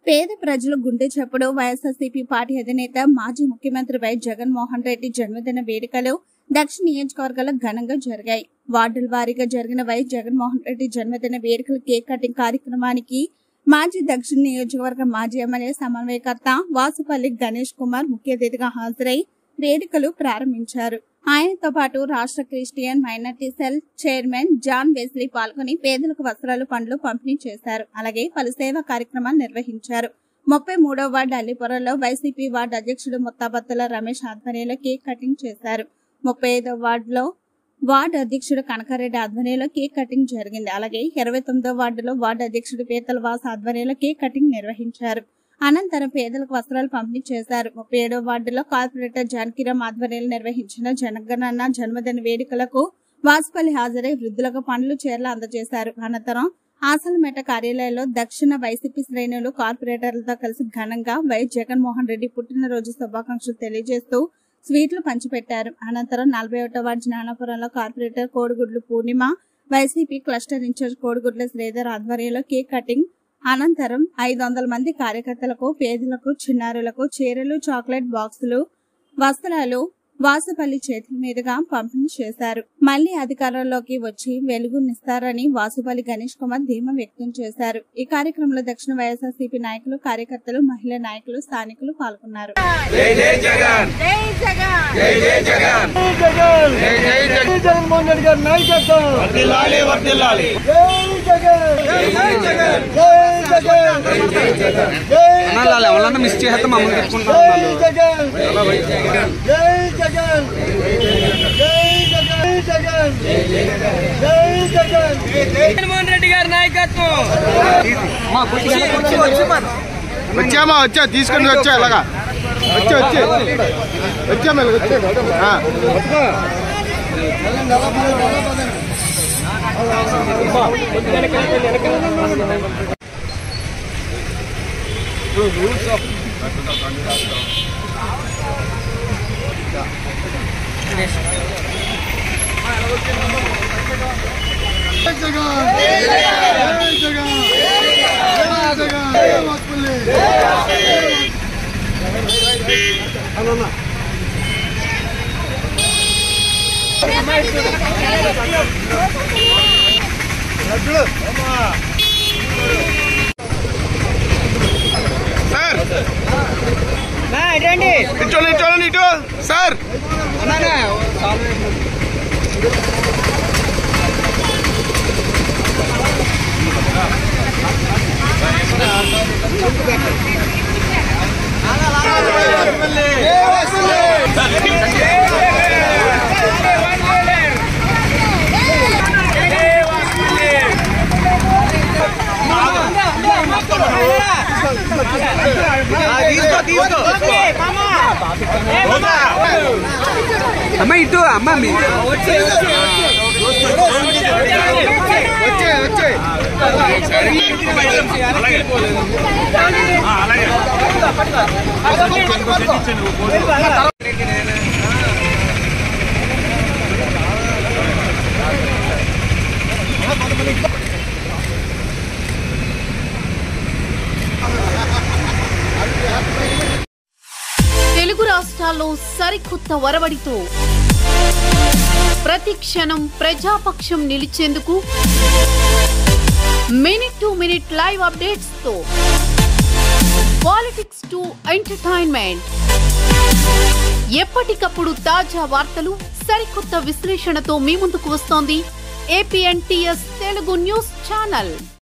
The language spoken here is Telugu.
పేద ప్రజల గుండె చప్పుడు వైఎస్ఆర్సీపీ పార్టీ అధినేత మాజీ ముఖ్యమంత్రి వై జగన్మోహన్ రెడ్డి జన్మదిన వేడుకలు దక్షిణ నియోజకవర్గాల్లో ఘనంగా జరిగాయి. వార్డుల వారీగా జరిగిన వై జగన్మోహన్ రెడ్డి జన్మదిన వేడుకల కేక్ కటింగ్ కార్యక్రమానికి మాజీ దక్షిణ నియోజకవర్గ మాజీ ఎమ్మెల్యే సమన్వయకర్త వాసుపల్లి గణేష్ కుమార్ ముఖ్య అతిథిగా హాజరై వేడుకలు ప్రారంభించారు. ఆయనతో పాటు రాష్ట్ర Christian minority cell chairman John Wesley పాల్గొని పేదలకు వస్త్రాలు, పండ్లు పంపిణీ చేశారు. అలాగే పలు సేవా కార్యక్రమాలు నిర్వహించారు. 33వ వార్డు అల్లిపురంలో వైసీపీ వార్డు అధ్యక్షుడు ముత్తాబత్తుల రమేష్ ఆధ్వర్యంలో కేక్ కటింగ్ చేశారు. 35వ వార్డులో వార్డు అధ్యక్షుడు కనకారెడ్డి ఆధ్వర్యంలో కేక్ కటింగ్ జరిగింది. అలాగే 29వ వార్డులో వార్డు అధ్యక్షుడు పీతల వాస్ ఆధ్వర్యంలో కేక్ కటింగ్ నిర్వహించారు. అనంతరం పేదలకు వస్త్రాలు పంపిణీ చేశారు. 37వ వార్డులో కార్పొరేటర్ జానకిరామ్ ఆధ్వర్యంలో నిర్వహించిన జనగణన జన్మదిన వేడుకలకు వాసుపల్లి హాజరై వృద్ధులకు పండ్లు, చీరలు అందజేశారు. అనంతరం ఆసలమేట కార్యాలయంలో దక్షిణ వైసీపీ శ్రేణులు కార్పొరేటర్లతో కలిసి ఘనంగా వై జగన్మోహన్ రెడ్డి పుట్టినరోజు శుభాకాంక్షలు తెలియజేస్తూ స్వీట్లు పంచిపెట్టారు. అనంతరం 41వ వార్డు జ్ఞానాపురంలో కార్పొరేటర్ కోడిగుడ్లు పూర్ణిమ, వైసీపీ క్లస్టర్ ఇన్ఛార్జ్ కోడిగుడ్ల శ్రీధర్ ఆధ్వర్యంలో కేక్ కటింగ్ అనంతరం 500 మంది కార్యకర్తలకు, పేదలకు, చిన్నారులకు చీరలు, చాక్లెట్ బాక్సులు, వస్త్రాలు వాసుపల్లి చేతుల మీదుగా పంపిణీ చేశారు. మళ్లీ అధికారంలోకి వచ్చి వెలుగునిస్తారని వాసుపల్లి గణేష్ కుమార్ ధీమా వ్యక్తం చేశారు. ఈ కార్యక్రమంలో దక్షిణ వైఎస్ఆర్సీపీ నాయకులు, కార్యకర్తలు, మహిళా నాయకులు, స్థానికులు పాల్గొన్నారు. జగన్మోహన్ రెడ్డి గారి నాయకత్వం. వచ్చామా వచ్చా తీసుకుని వచ్చా ఇలాగా వచ్చామా చూడండి ఇటు సార్ అమ్మ ఇటు అమ్మ వచ్చే తెలుగు రాష్ట్రాల్లో సరికొత్త వరవడితో ప్రతి క్షణం ప్రజాపక్షం నిలిచేందుకు minute to minute live updates తో పాలిటిక్స్ టు ఎంటర్టైన్మెంట్, ఎప్పటికప్పుడు తాజా వార్తలు, సరికొత్త విశ్లేషణతో మీ ముందుకు వస్తోంది APNTS తెలుగు న్యూస్ ఛానల్.